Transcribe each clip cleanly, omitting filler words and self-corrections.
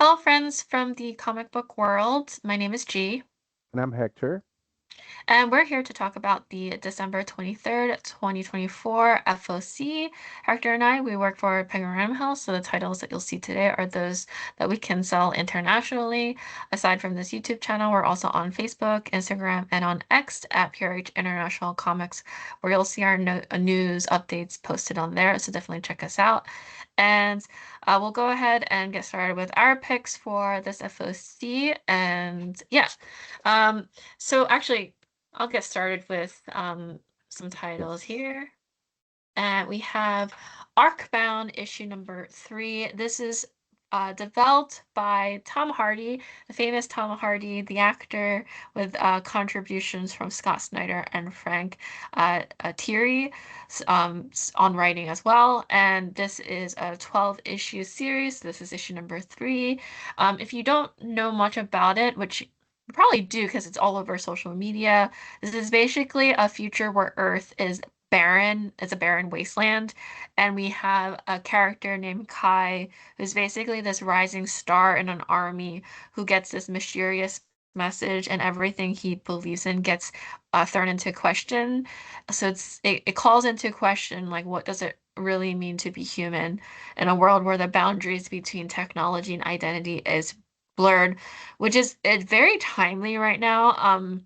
Hello, friends from the comic book world. My name is G, And I'm Hector. and we're here to talk about the December 23rd, 2024 FOC. Hector and I, we work for Penguin Random House, so the titles that you'll see today are those that we can sell internationally. Aside from this YouTube channel, we're also on Facebook, Instagram, and on X at PRH International Comics, where you'll see our no news updates posted on there, so definitely check us out. And we'll go ahead and get started with our picks for this FOC. And yeah, so actually, I'll get started with some titles Yes. here. And we have Arcbound issue number 3. This is developed by Tom Hardy, the famous Tom Hardy, the actor, with contributions from Scott Snyder and Frank Thierry on writing as well. And this is a 12-issue series. This is issue number 3. If you don't know much about it, which you probably do because it's all over social media, this is basically a future where Earth is barren. It's a barren wasteland. And we have a character named Kai, who's basically this rising star in an army who gets this mysterious message, and everything he believes in gets thrown into question. So it calls into question, like, what does it really mean to be human in a world where the boundaries between technology and identity is blurred, which is it's very timely right now.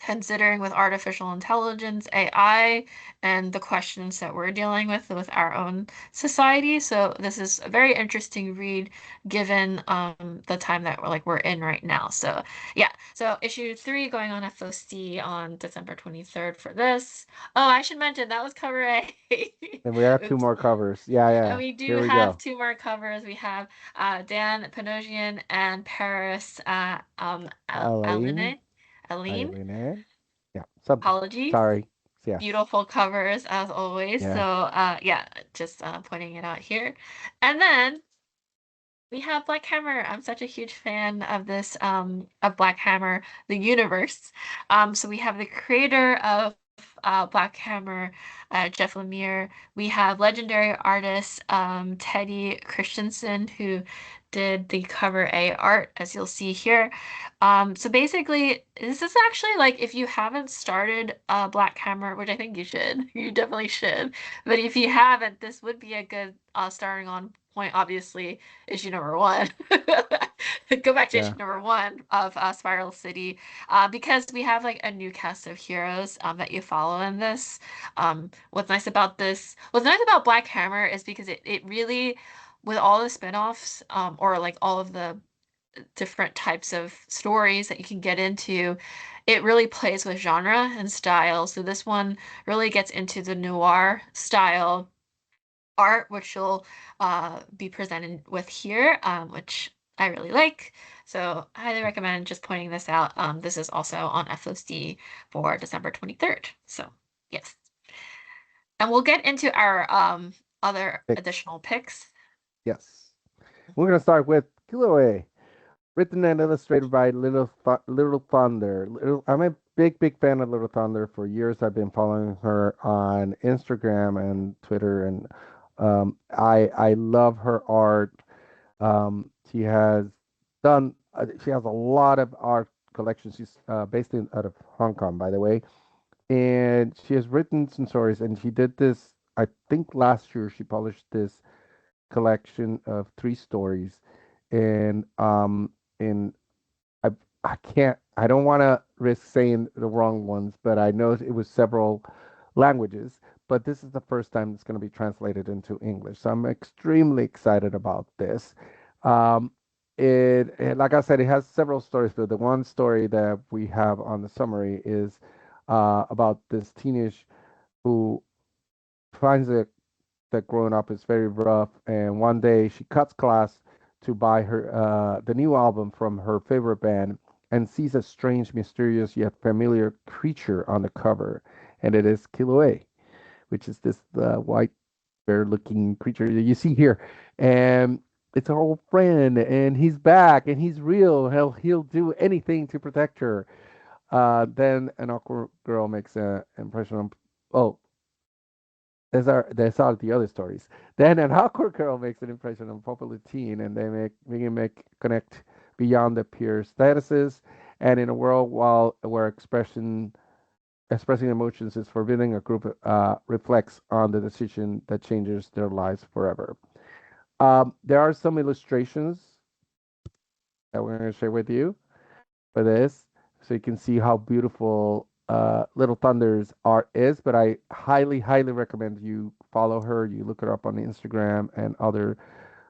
Considering with artificial intelligence, AI, and the questions that we're dealing with our own society. So this is a very interesting read given the time that we're in right now. So yeah, so issue 3 going on FOC on December 23rd for this. Oh, I should mention that was cover A. And we have two Oops. more covers. Yeah, And yeah. we do Here we have go. two more covers. We have Dan Panosian and Paris Elaine. Aline. Eileen. Yeah, something. Apologies. Sorry. Yes. Beautiful covers as always. So Yeah. yeah, just pointing it out here. And then we have Black Hammer. I'm such a huge fan of this of Black Hammer, the universe. So we have the creator of Black Hammer, Jeff Lemire. We have legendary artist Teddy Christensen, who did the cover A art, as you'll see here. So basically, this is actually like if you haven't started Black Hammer, which I think you should, you definitely should. But if you haven't, this would be a good starting on point, obviously issue number 1. Go back to issue Yeah. number 1 of Spiral City, because we have like a new cast of heroes that you follow in this. What's nice about Black Hammer is because it really, with all the spin-offs, or like all of the different types of stories that you can get into, it really plays with genre and style. So this one really gets into the noir style art, which you'll be presented with here, which I really like. So I highly recommend just pointing this out. This is also on FOC for December 23rd. So yes. And we'll get into our other Picks. additional picks. Yes. We're gonna start with Kylooe, written and illustrated by Little Thunder. I'm a big fan of Little Thunder. For years, I've been following her on Instagram and Twitter, and I love her art. She has she has a lot of art collections. She's based out of Hong Kong, by the way, and she has written some stories. And she did this, I think, last year. She published this collection of 3 stories, and and I I don't want to risk saying the wrong ones, but I know it was several languages. But this is the first time it's going to be translated into English, so I'm extremely excited about this. Um, like I said, it has several stories, but the one story that we have on the summary is about this teenage who finds that growing up is very rough, and one day she cuts class to buy her the new album from her favorite band, and sees a strange, mysterious yet familiar creature on the cover, and it is Kylooe, which is this white bear-looking creature that you see here, and it's her old friend, and he's back, and he's real. He'll do anything to protect her. Then an awkward girl makes an impression on. Oh, These are the other stories. Then an awkward girl makes an impression on a popular teen, and they make connect beyond the peer statuses. And in a world where expressing emotions is forbidden, a group reflects on the decision that changes their lives forever. There are some illustrations that we're going to share with you for this, so you can see how beautiful Little Thunder's art is. But I highly, highly recommend you follow her. You look her up on Instagram and other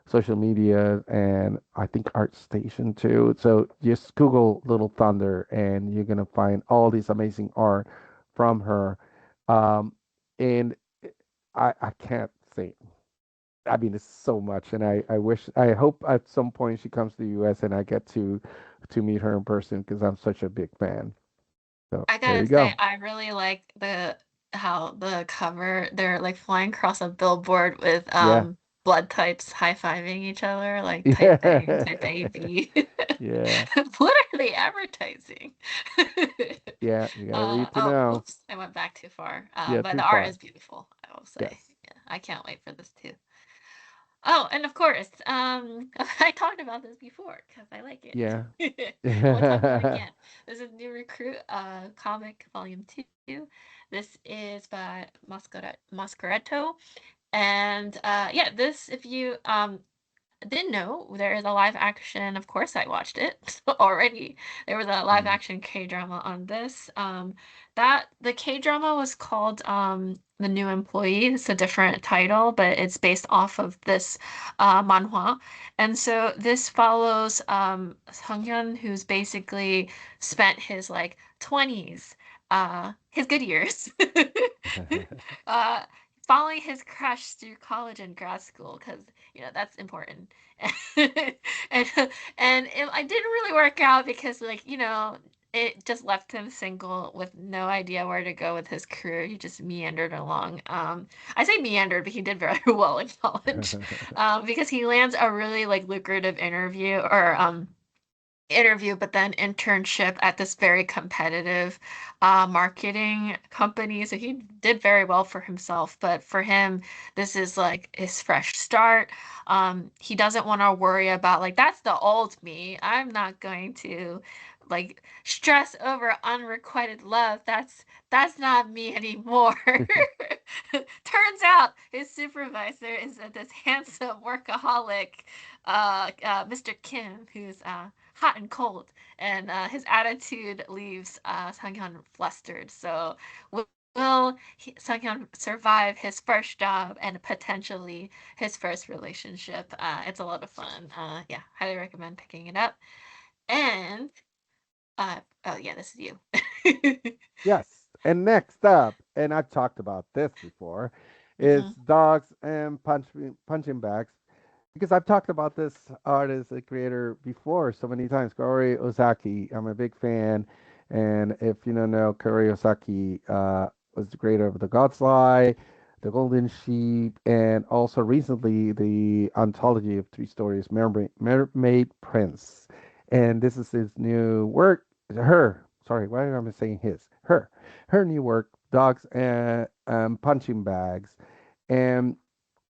social media, and I think ArtStation too. So just Google Little Thunder, and you're gonna find all these amazing art from her. Um, and I can't say. I mean, it's so much, and I hope at some point she comes to the U.S. and I get to meet her in person because I'm such a big fan. So I there gotta you say, go. I really like the how the cover they're like flying across a billboard with Yeah, blood types high-fiving each other, like type A, yeah, type AB. yeah, What are they advertising? yeah. You gotta read to Oh, know. oops, I went back too far. Yeah, But too the art far. is beautiful, I will say. Yes. Yeah, I can't wait for this too. Oh, and of course, I talked about this before because I like Yeah. it. We'll talk about it again. This is New Recruit, comic volume 2. This is by Mascaretto. And yeah, this if you didn't know there is a live action. Of course, I watched it already. There was a live Mm. action K drama on this. That the K drama was called The New Employee. It's a different title, but it's based off of this manhwa. And so this follows Sunghyun, who's basically spent his like 20s, his good years, uh, following his crush through college and grad school because that's important. and I didn't really work out because it just left him single with no idea where to go with his career. He just meandered along. I say meandered, but he did very well in college. Because he lands a really like lucrative interview, but then internship at this very competitive marketing company. So he did very well for himself. But for him, this is like his fresh start. He doesn't want to worry about like that's the old me. I'm not going to like stress over unrequited love. That's not me anymore. Turns out his supervisor is this handsome workaholic, Mr. Kim, who's hot and cold, and his attitude leaves Sunghyun flustered. So will Sunghyun survive his first job and potentially his first relationship? It's a lot of fun. Yeah, highly recommend picking it up. And oh yeah, this is you. Yes. And next up, and I've talked about this before, is Hmm. dogs and punching bags. Because I've talked about this artist, a creator before so many times, Kaori Ozaki. I'm a big fan. And if you don't know, Kaori Ozaki was the creator of The Godzilla, The Golden Sheep, and also recently the anthology of three stories, Mermaid Prince. And this is his new work. Sorry, why am I saying his? Her new work, Dogs and Punching Bags. And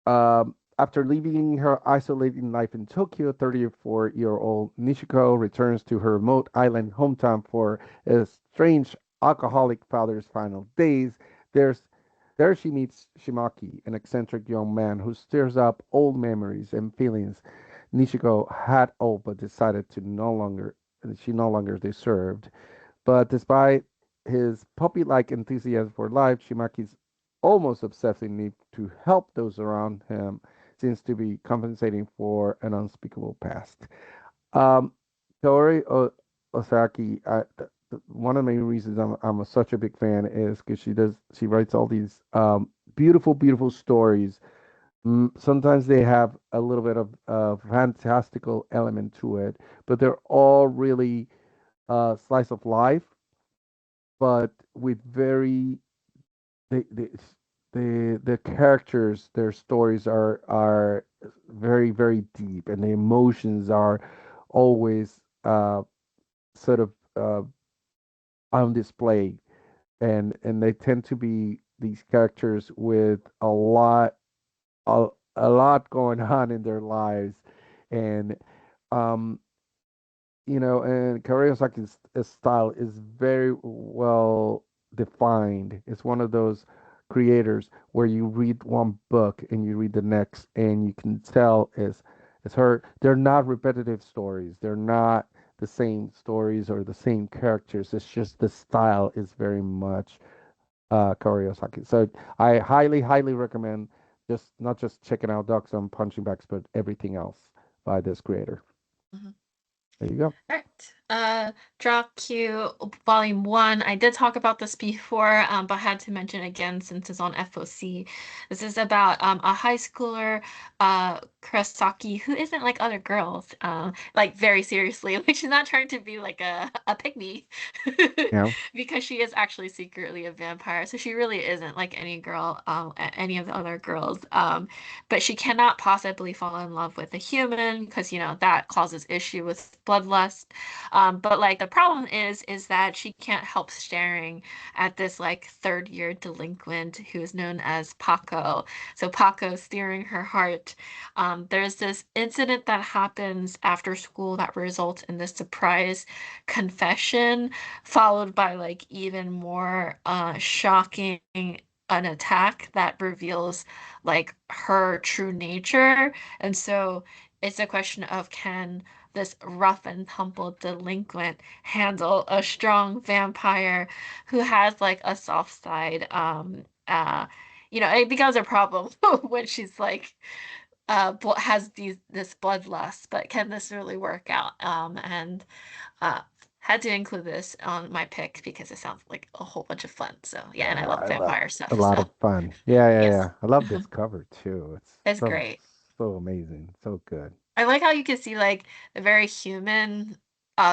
after leaving her isolating life in Tokyo, 34-year-old Nishiko returns to her remote island hometown for a strange alcoholic father's final days. There's there she meets Shimaki, an eccentric young man who stirs up old memories and feelings Nishiko had all but decided to no longer she no longer deserved. But despite his puppy-like enthusiasm for life, Shimaki's almost obsessive need to help those around him seems to be compensating for an unspeakable past. Um, Kaori Osaki, one of the main reasons such a big fan is because she writes all these beautiful, beautiful stories. Sometimes they have a little bit of fantastical element to it, but they're all really slice of life, but with very the the the characters, their stories are very, very deep, and the emotions are always sort of on display, and they tend to be. these characters with a, a lot going on in their lives, and um, and Karayasaki's style is very well defined. It's one of those creators where you read one book and you read the next, and you can tell it's her. They're not repetitive stories. They're not the same stories or the same characters. It's just the style is very much Kawasaki. So I highly, highly recommend just not just checking out Ducks and Punching Bags, but everything else by this creator. Mhm. There you go. Right. Dra-Q Volume 1. I did talk about this before, but had to mention again since it's on FOC. This is about a high schooler, Kurosaki, who isn't like other girls, like very seriously. Like she's not trying to be like a pick me Yeah. because she is actually secretly a vampire. So she really isn't like any girl, any of the other girls. But she cannot possibly fall in love with a human because, that causes issue with bloodlust. But like the problem is that she can't help staring at this like third year delinquent who is known as Paco. So Paco steering her heart. There's this incident that happens after school that results in this surprise confession, followed by like even more shocking an attack that reveals like her true nature. And so it's a question of can this rough and tumble delinquent handle a strong vampire who has like a soft side. It becomes a problem when she's like has this bloodlust, but can this really work out? And uh had to include this on my pick because it sounds like a whole bunch of fun. So yeah, and I love I love vampire a stuff, lot of so fun. Yeah, yeah, yes. yeah. I love this cover too. It's It's so great. so amazing, so good. I like how you can see like a very human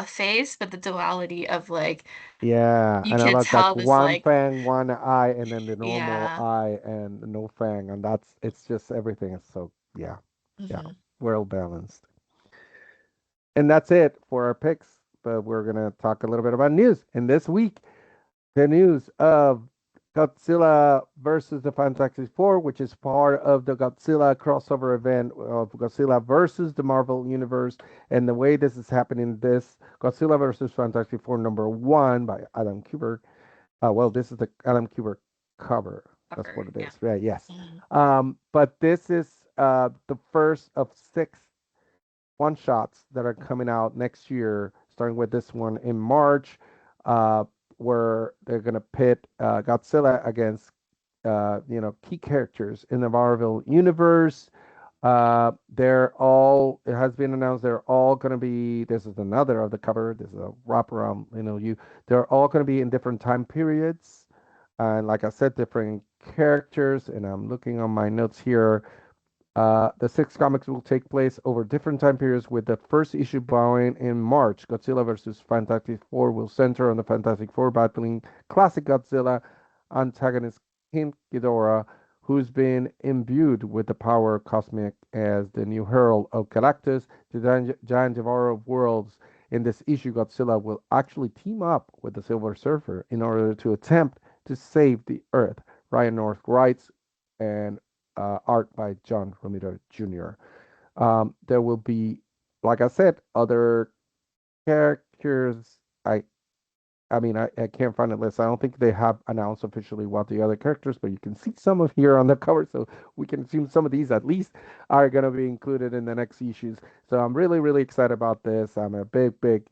face, but the duality of like Yeah, you and I can like tell this one like fang, one eye, and then the normal yeah. eye and no fang, and it's just everything is so yeah, Hmm. well balanced. And that's it for our picks. But we're gonna talk a little bit about news. And this week, the news of Godzilla versus the Fantastic Four, which is part of the Godzilla crossover event of Godzilla versus the Marvel Universe. And the way this is happening, this Godzilla versus Fantastic Four #1 by Adam Kubert. Well, this is the Adam Kubert cover. That's Cover, what it yeah. is, right? Yes. Mhm. But this is the first of 6 one shots that are coming out next year, starting with this one in March, uh, where they're gonna pit Godzilla against key characters in the Marvel universe. It has been announced they're all going to be, this is another of the cover, this is a wraparound, they're all going to be in different time periods. And like I said, different characters. And I'm looking on my notes here. The 6 comics will take place over different time periods, with the first issue bowing in March. Godzilla vs. Fantastic Four will center on the Fantastic Four battling classic Godzilla antagonist King Ghidorah, who's been imbued with the power cosmic as the new herald of Galactus, the giant devourer of worlds. In this issue, Godzilla will actually team up with the Silver Surfer in order to attempt to save the Earth. Ryan North writes, and art by John Romita Jr. There will be, like I said, other characters. I can't find a list. I don't think they have announced officially what the other characters, but you can see some of here on the cover, so we can assume some of these at least are going to be included in the next issues. So I'm really, really excited about this. I'm a big, big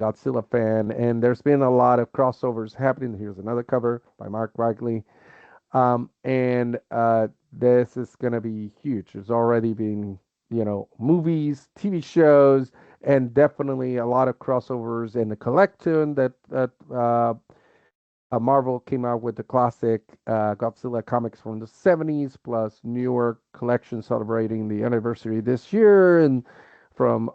Godzilla fan, and there's been a lot of crossovers happening. Here's another cover by Mark Bagley. And this is going to be huge. There's already been, movies, TV shows, and definitely a lot of crossovers in the collection that Marvel came out with the classic Godzilla comics from the 70s, plus newer collection celebrating the anniversary this year, and from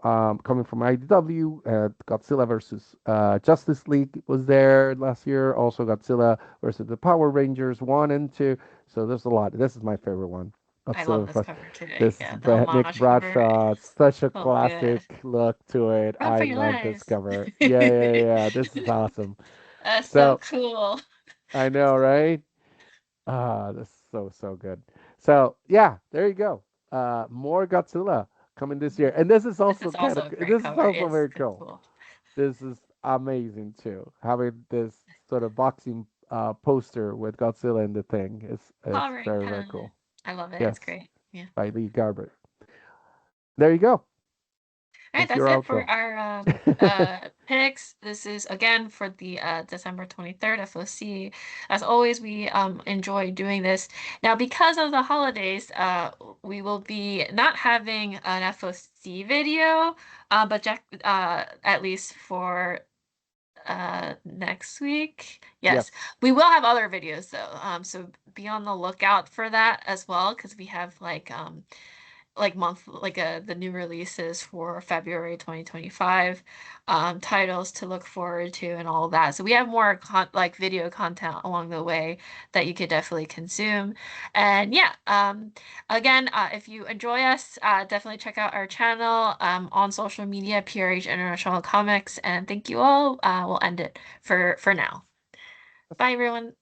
coming from IDW, Godzilla versus Justice League was there last year. Also, Godzilla versus the Power Rangers 1 and 2. So there's a lot. This is my favorite one. I love Godzilla. this cover today. This is Yeah, the Nick homage cover. Bradshaw. Such a So classic good. look to it. Run I for your love this lives. cover. Yeah, yeah, yeah. This is awesome. That's so So cool. I know, right? Ah, that's so good. So yeah, there you go. More Godzilla coming this year, and this is This also is also a great this is cover. also It's very pretty cool. cool. This is amazing too. Having this sort of boxing poster with Godzilla in the thing is Covering very time. cool. I love it. It's Yes, great. Yeah. by Lee Garbett. There you go. All right, That's that's your it for outro. our picks. This is again for the December 23rd FOC. As always, we enjoy doing this. Now, because of the holidays, we will be not having an FOC video, but at least for next week. Yes. Yes, we will have other videos though. So be on the lookout for that as well, because we have the new releases for February 2025, titles to look forward to and all of that. So we have more video content along the way that you could definitely consume. And yeah, again, if you enjoy us, definitely check out our channel on social media, PRH International Comics. And thank you all. We'll end it for now. Bye, everyone.